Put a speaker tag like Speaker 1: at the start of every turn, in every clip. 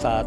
Speaker 1: 7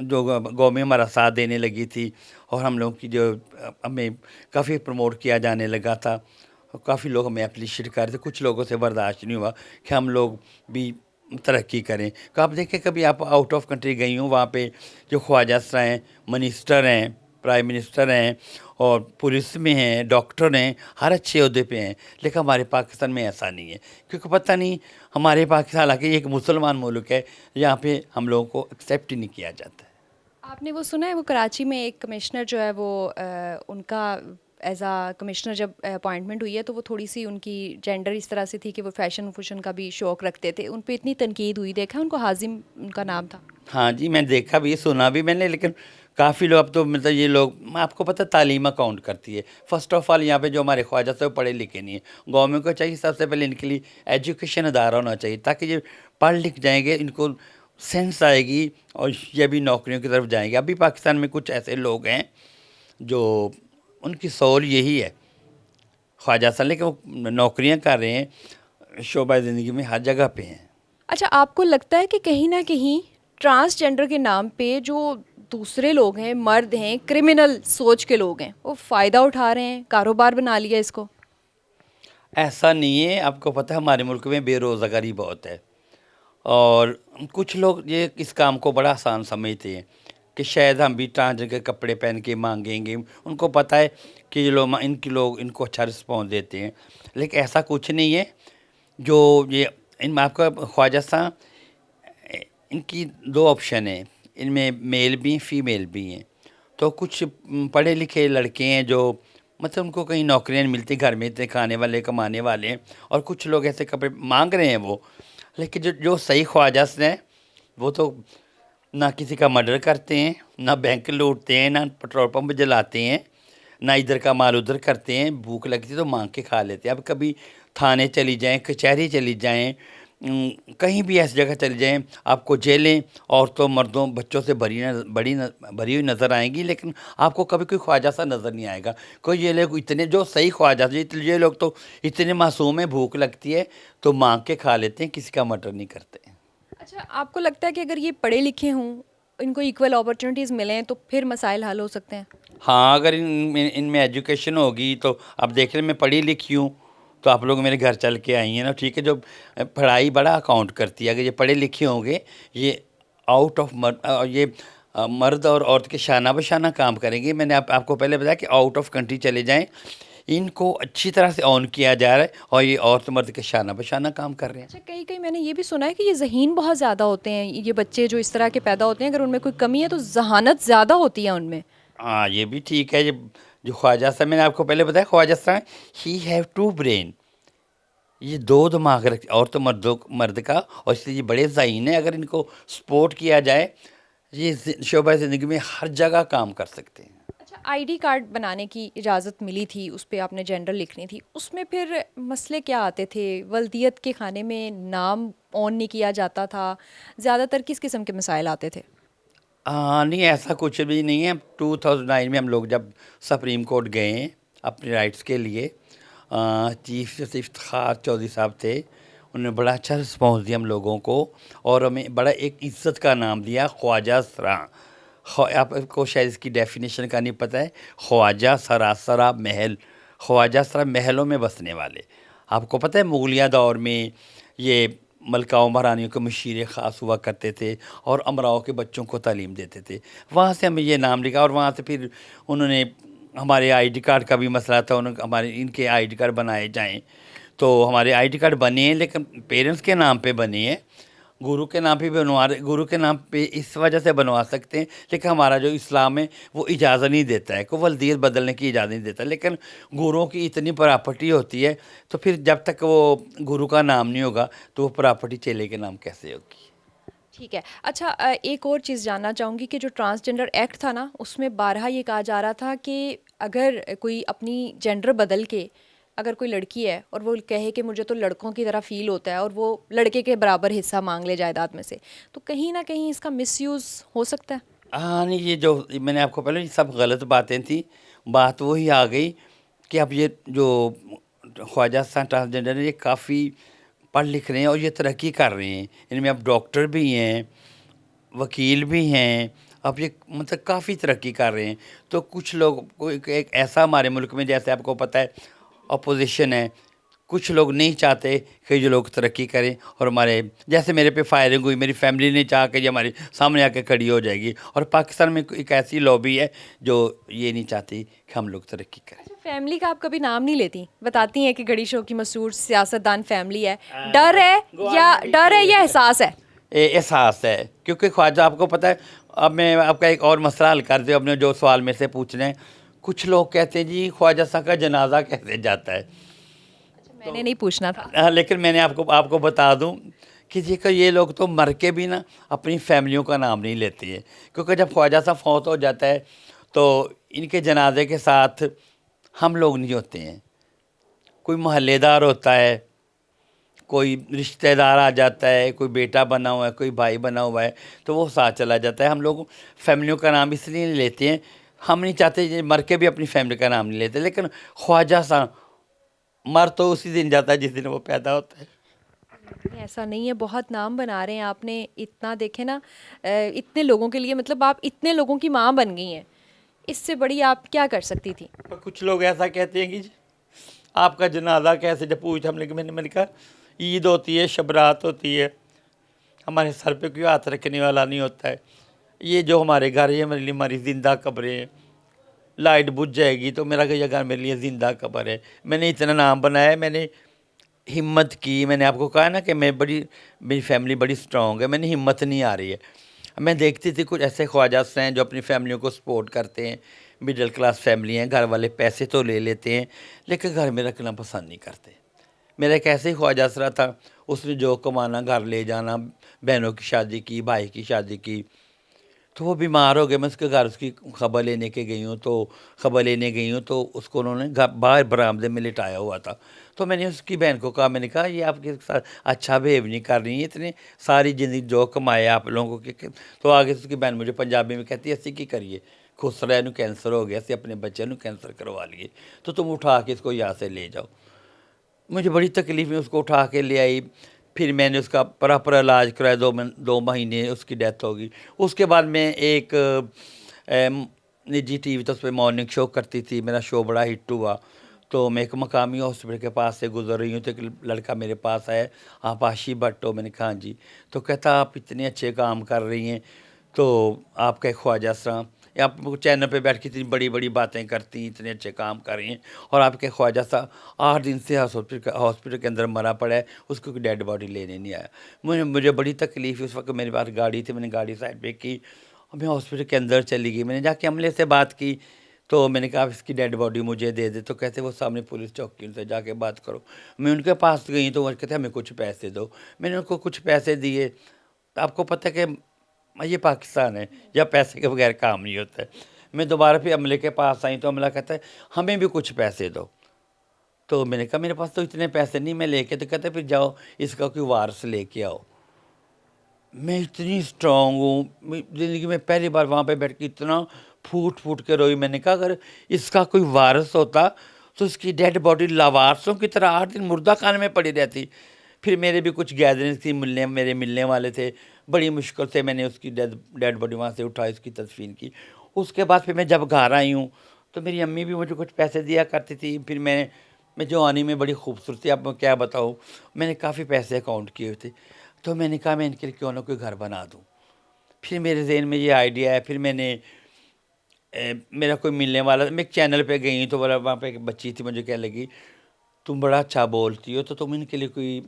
Speaker 1: جو گاؤں میں ہمارا ساتھ دینے لگی تھی اور ہم لوگوں کی جو ہمیں کافی پروموٹ کیا جانے لگا تھا، اور کافی لوگ ہمیں اپریشیٹ کر رہے تھے. کچھ لوگوں سے برداشت نہیں ہوا کہ ہم لوگ بھی ترقی کریں. کہ آپ دیکھیں کبھی آپ آؤٹ آف کنٹری گئی ہوں، وہاں پہ جو خواجہ سرا ہیں، منسٹر ہیں، پرائم منسٹر ہیں، اور پولیس میں ہیں، ڈاکٹر ہیں، ہر اچھے عہدے پہ ہیں. لیکن ہمارے پاکستان میں ایسا نہیں ہے، کیونکہ پتہ نہیں ہمارے پاکستان، حالانکہ یہ ایک مسلمان ملک ہے، یہاں پہ ہم لوگوں کو ایکسیپٹ ہی نہیں کیا جاتا ہے.
Speaker 2: آپ نے وہ سنا ہے، وہ کراچی میں ایک کمشنر جو ہے وہ ان کا ایز آ کمشنر جب اپوائنٹمنٹ ہوئی ہے تو وہ تھوڑی سی ان کی جینڈر اس طرح سے تھی کہ وہ فیشن کا بھی شوق رکھتے تھے. ان پہ اتنی تنقید ہوئی، دیکھا ان کو، حازم ان کا نام تھا.
Speaker 1: ہاں جی، میں نے دیکھا بھی، سنا بھی میں نے، لیکن کافی لوگ اب تو مطلب یہ لوگ، آپ کو پتہ تعلیم اکاؤنٹ کرتی ہے. فرسٹ آف آل یہاں پہ جو ہمارے خواجہ سے پڑھے لکھے نہیں ہیں. گورنمنٹ کو چاہیے سب سے پہلے ان کے لیے ایجوکیشن ادارہ ہونا چاہیے، تاکہ یہ پڑھ لکھ جائیں گے، ان کو سینس آئے گی اور یہ بھی نوکریوں کی طرف جائیں گے. ابھی پاکستان میں کچھ ایسے لوگ ہیں جو ان کی سول یہی ہے خواجہ صاحب، لیکن وہ نوکریاں کر رہے ہیں، شعبہ زندگی میں ہر جگہ پہ ہیں.
Speaker 2: اچھا، آپ کو لگتا ہے کہ کہیں نہ کہیں ٹرانسجینڈر کے نام پہ جو دوسرے لوگ ہیں، مرد ہیں، کرمنل سوچ کے لوگ ہیں، وہ فائدہ اٹھا رہے ہیں، کاروبار بنا لیا اس کو؟
Speaker 1: ایسا نہیں ہے. آپ کو پتہ ہے ہمارے ملک میں بے روزگاری بہت ہے، اور کچھ لوگ یہ اس کام کو بڑا آسان سمجھتے ہیں کہ شاید ہم بھی ٹرانسجنڈر کے کپڑے پہن کے مانگیں گے. ان کو پتہ ہے کہ یہ لوگ ان کو اچھا رسپانس دیتے ہیں، لیکن ایسا کچھ نہیں ہے. جو یہ ان آپ کا خواجہ صاحب، ان کی دو آپشن ہیں، ان میں میل بھی ہیں، فیمیل بھی ہیں. تو کچھ پڑھے لکھے لڑکے ہیں جو مطلب ان کو کہیں نوکریاں نہیں ملتی، گھر میں اتنے کھانے والے کمانے والے ہیں، اور کچھ لوگ ایسے کپڑے مانگ رہے ہیں وہ. لیکن جو صحیح خواجہ ہیں وہ تو نہ کسی کا مرڈر کرتے ہیں، نہ بینک لوٹتے ہیں، نہ پٹرول پمپ جلاتے ہیں، نہ ادھر کا مال ادھر کرتے ہیں. بھوک لگتی تو مانگ کے کھا لیتے ہیں. اب کبھی تھانے چلی جائیں، کچہری چلی جائیں، کہیں بھی ایسی جگہ چلی جائیں، آپ کو جیلیں عورتوں، مردوں، بچوں سے بھری ہوئی نظر آئیں گی، لیکن آپ کو کبھی کوئی خواجہ سا نظر نہیں آئے گا. کوئی یہ لوگ اتنے جو صحیح خواجہ، یہ لوگ تو اتنے معصوم ہیں، بھوک لگتی ہے تو مانگ کے کھا لیتے ہیں، کسی کا مرڈر نہیں کرتے.
Speaker 2: اچھا، آپ کو لگتا ہے کہ اگر یہ پڑھے لکھے ہوں، ان کو ایکول اپرچونیٹیز ملیں تو پھر مسائل حل ہو سکتے ہیں؟
Speaker 1: ہاں، اگر ان میں ایجوکیشن ہوگی تو اب دیکھ رہے میں پڑھی لکھی ہوں، تو آپ لوگ میرے گھر چل کے آئی ہیں نا، ٹھیک ہے. جو پڑھائی بڑا اکاؤنٹ کرتی ہے. اگر یہ پڑھے لکھے ہوں گے، یہ آؤٹ آف یہ مرد اور عورت کے شانہ بشانہ کام کریں گے. میں نے آپ کو پہلے بتایا کہ آؤٹ آف کنٹری چلے جائیں، ان کو اچھی طرح سے آن کیا جا رہا ہے، اور یہ عورت مرد کے شانہ بشانہ کام کر رہے ہیں.
Speaker 2: اچھا، کئی میں نے یہ بھی سنا ہے کہ یہ ذہین بہت زیادہ ہوتے ہیں، یہ بچے جو اس طرح کے پیدا ہوتے ہیں، اگر ان میں کوئی کمی ہے تو ذہانت زیادہ ہوتی ہے ان میں.
Speaker 1: ہاں، یہ بھی ٹھیک ہے. جو خواجہ صاحب، میں نے آپ کو پہلے بتایا، خواجہ صاحب ہی ہیو ٹو برین، یہ دو دماغ رکھتے عورت مرد کا، اور اس لیے یہ بڑے ذہین ہیں. اگر ان کو سپورٹ کیا جائے، یہ شعبہ زندگی میں ہر جگہ کام کر سکتے ہیں.
Speaker 2: اچھا، آئی ڈی کارڈ بنانے کی اجازت ملی تھی، اس پہ آپ نے جینڈر لکھنی تھی، اس میں پھر مسئلے کیا آتے تھے؟ ولدیت کے خانے میں نام آن نہیں کیا جاتا تھا، زیادہ تر کس قسم کے مسائل آتے تھے؟
Speaker 1: ہاں نہیں، ایسا کچھ بھی نہیں ہے. 2009 میں ہم لوگ جب سپریم کورٹ گئے ہیں اپنے رائٹس کے لیے، چیف جسٹس افتخار چودھری صاحب تھے، انہوں نے بڑا اچھا رسپانس دیا ہم لوگوں کو، اور ہمیں بڑا ایک عزت کا نام دیا، خواجہ سرا. آپ کو شاید اس کی ڈیفینیشن کا نہیں پتہ ہے. خواجہ سرا محل، خواجہ سرا محلوں میں بسنے والے. آپ کو پتہ ہے مغلیہ دور میں یہ ملکاؤں مہارانیوں کے مشیر خاص ہوا کرتے تھے، اور امراؤں کے بچوں کو تعلیم دیتے تھے. وہاں سے ہمیں یہ نام لکھا، اور وہاں سے پھر انہوں نے ہمارے آئی ڈی کارڈ کا بھی مسئلہ تھا، ہمارے ان کے آئی ڈی کارڈ بنائے جائیں. تو ہمارے آئی ڈی کارڈ بنے ہیں، لیکن پیرنٹس کے نام پہ بنے ہیں. گرو کے نام پہ گرو کے نام پہ اس وجہ سے بنوا سکتے ہیں، لیکن ہمارا جو اسلام ہے وہ اجازت نہیں دیتا ہے، کوئی ولدیت بدلنے کی اجازت نہیں دیتا. لیکن گروؤں کی اتنی پراپرٹی ہوتی ہے، تو پھر جب تک وہ گرو کا نام نہیں ہوگا تو وہ پراپرٹی چیلے کے نام کیسے ہوگی؟
Speaker 2: ٹھیک ہے. اچھا، ایک اور چیز جاننا چاہوں گی کہ جو ٹرانسجینڈر ایکٹ تھا نا، اس میں بارہا یہ کہا جا رہا تھا کہ اگر کوئی اپنی جینڈر بدل کے، اگر کوئی لڑکی ہے اور وہ کہے کہ مجھے تو لڑکوں کی طرح فیل ہوتا ہے، اور وہ لڑکے کے برابر حصہ مانگ لے جائیداد میں سے، تو کہیں نہ کہیں اس کا مس یوز ہو سکتا ہے.
Speaker 1: ہاں نہیں، یہ جو میں نے آپ کو پہلے، یہ سب غلط باتیں تھیں. بات وہی آ گئی کہ اب یہ جو خواجہ صاحب ٹرانسجنڈر ہیں، یہ کافی پڑھ لکھ رہے ہیں اور یہ ترقی کر رہے ہیں. ان میں اب ڈاکٹر بھی ہیں، وکیل بھی ہیں، اب یہ مطلب کافی ترقی کر رہے ہیں. تو کچھ لوگ ایک ایسا ہمارے ملک میں جیسے آپ کو پتہ ہے اپوزیشن ہے, کچھ لوگ نہیں چاہتے کہ یہ لوگ ترقی کریں, اور ہمارے جیسے میرے پہ فائرنگ ہوئی, میری فیملی نے چاہا کہ یہ ہمارے سامنے آ کے کھڑی ہو جائے گی, اور پاکستان میں ایک ایسی لابی ہے جو یہ نہیں چاہتی کہ ہم لوگ ترقی کریں.
Speaker 2: فیملی کا آپ کبھی نام نہیں لیتی, بتاتی ہیں کہ گھڑی شو کی مشہور سیاستدان فیملی ہے, ڈر ہے یا احساس ہے؟
Speaker 1: احساس ہے, کیونکہ خواجہ آپ کو پتہ ہے. اب میں آپ کا ایک اور مسئلہ حل کر دوں, اب نے جو سوال میں سے پوچھنے ہیں. کچھ لوگ کہتے ہیں جی خواجہ صاحب کا جنازہ کیسے جاتا ہے,
Speaker 2: میں نے نہیں پوچھنا تھا.
Speaker 1: لیکن میں نے آپ کو بتا دوں کہ یہ لوگ تو مر کے بھی نا اپنی فیملیوں کا نام نہیں لیتے ہیں, کیونکہ جب خواجہ صاحب فوت ہو جاتا ہے تو ان کے جنازے کے ساتھ ہم لوگ نہیں ہوتے ہیں, کوئی محلے دار ہوتا ہے, کوئی رشتہ دار آ جاتا ہے, کوئی بیٹا بنا ہوا ہے, کوئی بھائی بنا ہوا ہے, تو وہ ساتھ چلا جاتا ہے. ہم لوگ فیملیوں کا نام اس لیے نہیں لیتے ہیں, ہم نہیں چاہتے مر کے بھی اپنی فیملی کا نام نہیں لیتے. لیکن خواجہ صاحب مر تو اسی دن جاتا ہے جس دن وہ پیدا ہوتا ہے.
Speaker 2: ایسا نہیں ہے, بہت نام بنا رہے ہیں آپ نے, اتنا دیکھیں نا, اتنے لوگوں کے لیے, مطلب آپ اتنے لوگوں کی ماں بن گئی ہیں, اس سے بڑی آپ کیا کر سکتی تھی؟
Speaker 1: کچھ لوگ ایسا کہتے ہیں کہ جی آپ کا جنازہ کیسے, جب پوچھا ہم نے, میں نے کہا عید ہوتی ہے, شب رات ہوتی ہے, ہمارے سر پہ کوئی ہاتھ رکھنے والا نہیں ہوتا ہے. یہ جو ہمارے گھر ہے میرے لیے ہماری زندہ قبریں ہیں, لائٹ بجھ جائے گی تو میرا کہ یہ گھر میرے لیے زندہ قبر ہے. میں نے اتنا نام بنایا ہے, میں نے ہمت کی, میں نے آپ کو کہا نا کہ میری فیملی بڑی سٹرونگ ہے, میں نے ہمت نہیں آ رہی ہے. میں دیکھتی تھی کچھ ایسے خواجہ ہیں جو اپنی فیملیوں کو سپورٹ کرتے ہیں, مڈل کلاس فیملی ہیں, گھر والے پیسے تو لے لیتے ہیں لیکن گھر میں رکھنا پسند نہیں کرتے. میرا ایک ایسے ہی خواجہ سرا تھا, اس نے جو کمانا گھر لے جانا, بہنوں کی شادی کی, بھائی کی شادی کی, تو وہ بیمار ہو گئے. میں اس کے گھر اس کی خبر لینے گئی ہوں تو اس کو انہوں نے باہر برآمدے میں لٹایا ہوا تھا. تو میں نے اس کی بہن کو کہا, میں نے کہا یہ آپ کے ساتھ اچھا بہیو نہیں کر رہی ہیں, اتنے ساری زندگی جو کمایا آپ لوگوں کے. تو آگے اس کی بہن مجھے پنجابی میں کہتی ہے اسی کی کریے, خسرا نو کینسر ہو گیا, اسی اپنے بچے نو کینسر کروا لیے, تو تم اٹھا کے اس کو یہاں سے لے جاؤ. مجھے بڑی تکلیف میں اس کو اٹھا کے لے آئی. پھر میں نے اس کا پراپر علاج کرایا, 2 مہینے اس کی ڈیتھ ہوگی. اس کے بعد میں ایک نجی ٹی وی تو اس پہ مارننگ شو کرتی تھی, میرا شو بڑا ہٹ ہوا. تو میں ایک مقامی ہاسپٹل کے پاس سے گزر رہی ہوں تو ایک لڑکا میرے پاس آیا, آپ آشی بٹ ہو؟ میں نے کہا ہاں جی. تو کہتا آپ اتنے اچھے کام کر رہی ہیں, تو آپ کا ایک خواجہ سرا, آپ چینل پہ بیٹھ کے اتنی بڑی بڑی باتیں کرتی ہیں, اتنے اچھے کام کر رہی ہیں, اور آپ کے خواجہ صاحب 8 دن سے ہاسپٹل کے اندر مرا پڑا ہے, اس کو کوئی ڈیڈ باڈی لینے نہیں آیا. مجھے بڑی تکلیف. اس وقت میرے پاس گاڑی تھی, میں نے گاڑی سائڈ پہ کی, اور میں ہاسپٹل کے اندر چلی گئی. میں نے جا کے عملے سے بات کی, تو میں نے کہا اس کی ڈیڈ باڈی مجھے دے دے. تو کہتے وہ سامنے پولیس چوکی, ان سے جا کے بات کرو. میں ان کے پاس گئی تو وہ کہتے ہمیں کچھ پیسے دو. میں نے ان کو کچھ پیسے دیے. آپ کو پتہ ہے کہ یہ پاکستان ہے, یا پیسے کے بغیر کام نہیں ہوتا ہے. میں دوبارہ پھر عملے کے پاس آئی تو عملہ کہتا ہے ہمیں بھی کچھ پیسے دو. تو میں نے کہا میرے پاس تو اتنے پیسے نہیں, میں لے کے. تو کہتے پھر جاؤ اس کا کوئی وارث لے کے آؤ. میں اتنی سٹرونگ ہوں, زندگی میں پہلی بار وہاں پہ بیٹھ کے اتنا پھوٹ کے روئی. میں نے کہا اگر اس کا کوئی وارث ہوتا تو اس کی ڈیڈ باڈی لاوارثوں کی طرح 8 دن مردہ خانے میں پڑی رہتی. پھر میرے بھی کچھ گیدرنگ تھی, میرے ملنے والے تھے, بڑی مشکل سے میں نے اس کی ڈیڈ باڈی وہاں سے اٹھائی, اس کی تدفین کی. اس کے بعد پھر میں جب گھر آئی ہوں تو میری امی بھی مجھے کچھ پیسے دیا کرتی تھی. پھر میں جوانی میں بڑی خوبصورتی, آپ کو کیا بتاؤں, میں نے کافی پیسے اکاؤنٹ کیے ہوئے تھے. تو میں نے کہا میں ان کے لیے کیوں نہ کوئی گھر بنا دوں. پھر میرے ذہن میں یہ آئیڈیا ہے. پھر میں نے میرا کوئی ملنے والا, میں ایک چینل پہ گئی تو وہاں پہ ایک بچی تھی, مجھے کہنے لگی تم بڑا اچھا بولتی ہو تو تم ان کے لیے کوئی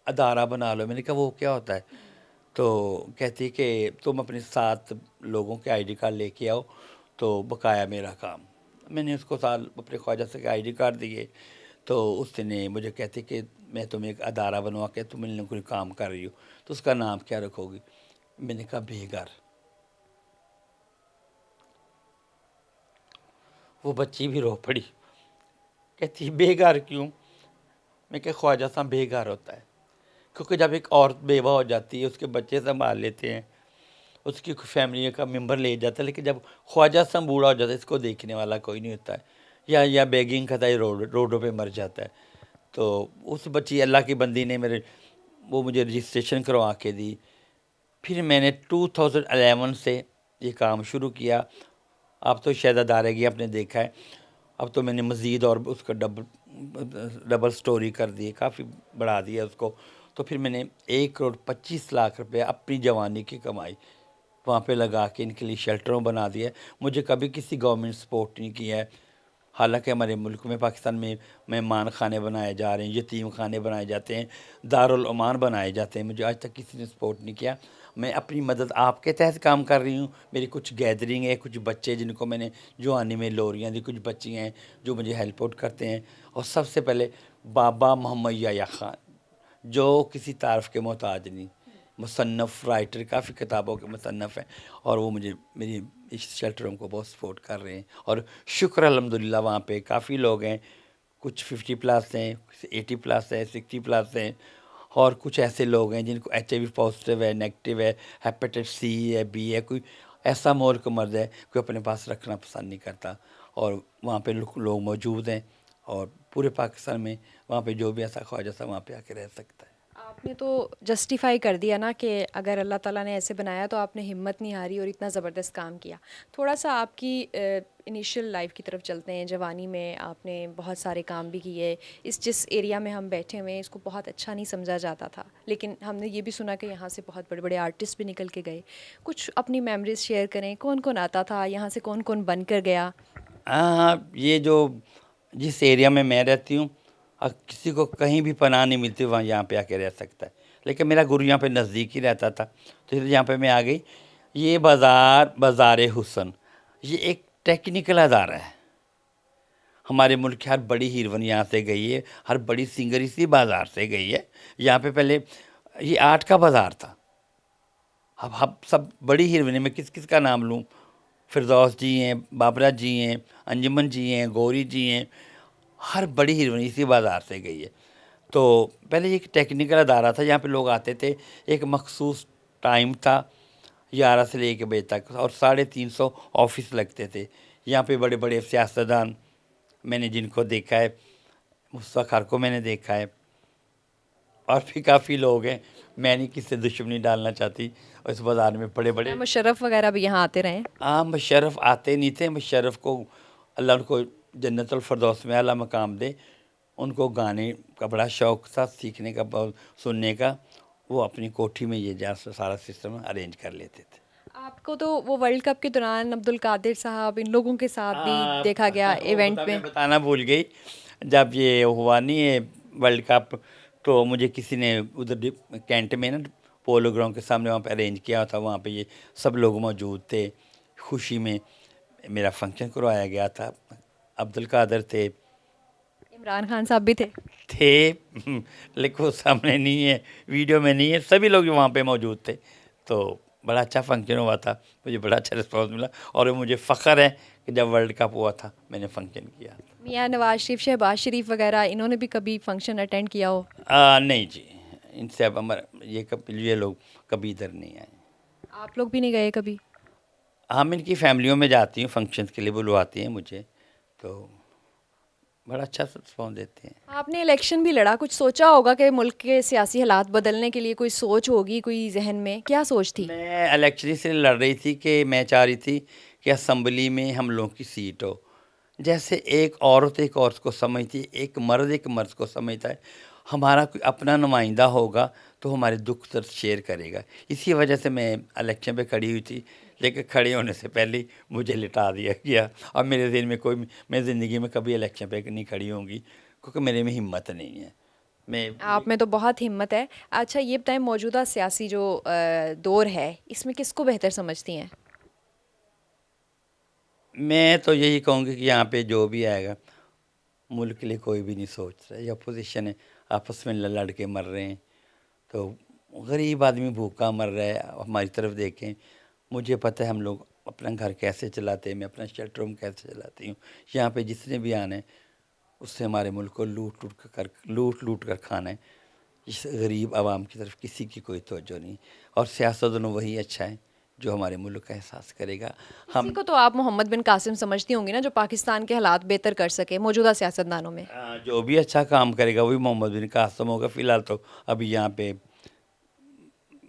Speaker 1: ادارہ بنا لو. میں نے کہا وہ کیا ہوتا ہے؟ تو کہتی کہ تم اپنے 7 لوگوں کے آئی ڈی کارڈ لے کے آؤ تو بقایا میرا کام. میں نے اس کو اپنے خواجہ سے آئی ڈی کارڈ دیے. تو اس نے مجھے کہتے کہ میں تمہیں ایک ادارہ بنوا کے تم ان کوئی کام کر رہی ہو, تو اس کا نام کیا رکھو گی؟ میں نے کہا بے گھر. وہ بچی بھی رو پڑی, کہتی بے گھر کیوں؟ میں کہ خواجہ صاحب بے گھر ہوتا ہے کیونکہ جب ایک عورت بیوہ ہو جاتی ہے, اس کے بچے سنبھال لیتے ہیں, اس کی فیملی کا ممبر لے جاتا ہے, لیکن جب خواجہ صاحب بوڑھا ہو جاتا ہے اس کو دیکھنے والا کوئی نہیں ہوتا ہے, یا بیگنگ کرتا ہے, روڈوں پہ مر جاتا ہے. تو اس بچی اللہ کی بندی نے مجھے رجسٹریشن کروا کے دی. پھر میں نے 2011 سے یہ کام شروع کیا. اب تو شاید ادارے کی آپ نے دیکھا ہے, اب تو میں نے مزید اور اس کا ڈبل سٹوری کر دی, کافی بڑھا دیا اس کو. تو پھر میں نے 1,25,00,000 روپے اپنی جوانی کی کمائی وہاں پہ لگا کے ان کے لیے شیلٹروں بنا دیا. مجھے کبھی کسی گورنمنٹ سپورٹ نہیں کیا ہے. حالانکہ ہمارے ملک میں پاکستان میں مہمان خانے بنائے جا رہے ہیں, یتیم خانے بنائے جاتے ہیں, دارالامان بنائے جاتے ہیں, مجھے آج تک کسی نے سپورٹ نہیں کیا. میں اپنی مدد آپ کے تحت کام کر رہی ہوں. میری کچھ گیدرنگ ہے, کچھ بچے جن کو میں نے جوانی میں لوریاں دی, کچھ بچی ہیں جو مجھے ہیلپ آؤٹ کرتے ہیں. اور سب سے پہلے بابا محمد یحییٰ خان جو کسی تعارف کے محتاج نہیں, مصنف رائٹر, کافی کتابوں کے مصنف ہیں, اور وہ مجھے میری اس شیلٹروں کو بہت سپورٹ کر رہے ہیں. اور شکر الحمدللہ وہاں پہ کافی لوگ ہیں, کچھ 50+ ہیں, 80+ ہیں, 60+ ہیں, اور کچھ ایسے لوگ ہیں جن کو HIV پازیٹیو ہے, نیگیٹو ہے, ہیپیٹائٹس C ہے, B ہے, کوئی ایسا مورک مرض ہے کوئی اپنے پاس رکھنا پسند نہیں کرتا. اور وہاں پہ لوگ موجود ہیں, اور پورے پاکستان میں وہاں پہ جو بھی ایسا خواجہ تھا وہاں پہ آ کے رہ سکتا ہے.
Speaker 2: آپ نے تو جسٹیفائی کر دیا نا کہ اگر اللہ تعالیٰ نے ایسے بنایا تو آپ نے ہمت نہیں ہاری اور اتنا زبردست کام کیا. تھوڑا سا آپ کی انیشیل لائف کی طرف چلتے ہیں. جوانی میں آپ نے بہت سارے کام بھی کیے. جس ایریا میں ہم بیٹھے ہوئے ہیں اس کو بہت اچھا نہیں سمجھا جاتا تھا, لیکن ہم نے یہ بھی سنا کہ یہاں سے بہت بڑے بڑے آرٹسٹ بھی نکل کے گئے. کچھ اپنی میموریز شیئر کریں, کون کون آتا تھا یہاں سے, کون کون بن کر گیا؟
Speaker 1: ہاں, یہ جو جس ایریا میں رہتی ہوں, کسی کو کہیں بھی پناہ نہیں ملتی, وہاں یہاں پہ آ کے رہ سکتا ہے. لیکن میرا گرو یہاں پہ نزدیک ہی رہتا تھا, تو پھر یہاں پہ میں آ گئی. یہ بازار حسن یہ ایک ٹیکنیکل ادارہ ہے. ہمارے ملک کی ہر بڑی ہیروین یہاں سے گئی ہے, ہر بڑی سنگر اسی بازار سے گئی ہے. یہاں پہ پہلے یہ آرٹ کا بازار تھا. اب سب بڑی ہیروین میں کس کا نام لوں؟ فردوس جی ہیں, بابرہ جی ہیں, انجمن جی ہیں, گوری جی ہیں, ہر بڑی ہیروین اسی بازار سے گئی ہے. تو پہلے یہ ایک ٹیکنیکل ادارہ تھا, یہاں پہ لوگ آتے تھے, ایک مخصوص ٹائم تھا 11 سے لے کے بجے تک, اور 350 آفس لگتے تھے. یہاں پہ بڑے بڑے سیاستدان میں نے جن کو دیکھا ہے, مصطفیٰ خار کو میں نے دیکھا ہے, اور بھی کافی لوگ ہیں. میں نہیں کسی سے دشمنی ڈالنا چاہتی. اور اس بازار میں بڑے بڑے
Speaker 2: مشرف وغیرہ بھی یہاں آتے رہے.
Speaker 1: ہاں, مشرف آتے نہیں تھے. مشرف کو اللہ ان کو جنت الفردوس میں اعلیٰ مقام دے. ان کو گانے کا بڑا شوق تھا, سیکھنے کا, سننے کا. وہ اپنی کوٹھی میں یہ سارا سسٹم ارینج کر لیتے تھے.
Speaker 2: آپ کو تو وہ ورلڈ کپ کے دوران عبدالقادر صاحب ان لوگوں کے ساتھ بھی دیکھا گیا ایونٹ میں.
Speaker 1: بتانا بھول گئی, جب یہ ہوا نہیں ہے ورلڈ کپ, تو مجھے کسی نے ادھر کینٹ میں نا پولو گراؤنڈ کے سامنے وہاں پہ ارینج کیا تھا. وہاں پہ یہ سب لوگ موجود تھے. خوشی میں میرا فنکشن کروایا گیا تھا. عبدالقادر تھے,
Speaker 2: عمران خان صاحب بھی
Speaker 1: تھے, لیکن وہ سامنے نہیں ہے, ویڈیو میں نہیں ہے. سبھی لوگ وہاں پہ موجود تھے. تو بڑا اچھا فنکشن ہوا تھا, مجھے بڑا اچھا رسپانس ملا, اور مجھے فخر ہے کہ جب ورلڈ کپ ہوا تھا میں نے فنکشن کیا.
Speaker 2: میاں نواز شریف, شہباز شریف وغیرہ انہوں نے بھی کبھی فنکشن اٹینڈ کیا ہو؟
Speaker 1: نہیں جی, ان سے اب یہ لوگ کبھی ادھر نہیں آئے.
Speaker 2: آپ لوگ بھی نہیں گئے کبھی؟
Speaker 1: ہم ان کی فیملیوں میں جاتی ہوں, فنکشنز کے لیے بلواتی ہیں مجھے, تو بڑا اچھا رسپانس دیتے ہیں.
Speaker 2: آپ نے الیکشن بھی لڑا, کچھ سوچا ہوگا کہ ملک کے سیاسی حالات بدلنے کے لیے کوئی سوچ ہوگی, کوئی ذہن میں کیا سوچ تھی؟
Speaker 1: میں الیکشن اس لیے لڑ رہی تھی کہ میں چاہ رہی تھی کہ اسمبلی میں ہم لوگوں کی سیٹ ہو. جیسے ایک عورت کو سمجھتی ہے, ایک مرد کو سمجھتا ہے. ہمارا کوئی اپنا نمائندہ ہوگا تو ہمارے دکھ درد شیئر کرے گا. اسی وجہ سے میں الیکشن پہ کھڑی ہوئی تھی, لیکن کھڑے ہونے سے پہلے ہی مجھے لٹا دیا گیا. اب میرے ذہن میں میں زندگی میں کبھی الیکشن پہ نہیں کھڑی ہوں گی, کیونکہ میرے میں ہمت نہیں ہے.
Speaker 2: آپ میں تو بہت ہمت ہے. اچھا یہ بتائیں, موجودہ سیاسی جو دور ہے اس میں کس کو بہتر سمجھتی ہیں؟
Speaker 1: میں تو یہی کہوں گی کہ یہاں پہ جو بھی آئے گا ملک کے لیے کوئی بھی نہیں سوچ رہا ہے. یہ اپوزیشن ہے, آپس میں لڑ کے مر رہے ہیں. تو غریب آدمی بھوکا مر رہا ہے. ہماری طرف دیکھیں, مجھے پتہ ہے ہم لوگ اپنا گھر کیسے چلاتے ہیں, میں اپنا شیلٹر روم کیسے چلاتی ہوں. یہاں پہ جس نے بھی آنا ہے اس سے ہمارے ملک کو لوٹ کر کھانا ہے. اس غریب عوام کی طرف کسی کی کوئی توجہ نہیں. اور سیاستدانوں وہی اچھا ہے جو ہمارے ملک کا احساس کرے گا.
Speaker 2: کسی کو تو آپ محمد بن قاسم سمجھتی ہوں گی نا, جو پاکستان کے حالات بہتر کر سکے موجودہ سیاستدانوں میں؟
Speaker 1: جو بھی اچھا کام کرے گا وہی محمد بن قاسم ہوگا. فی الحال تو ابھی یہاں پہ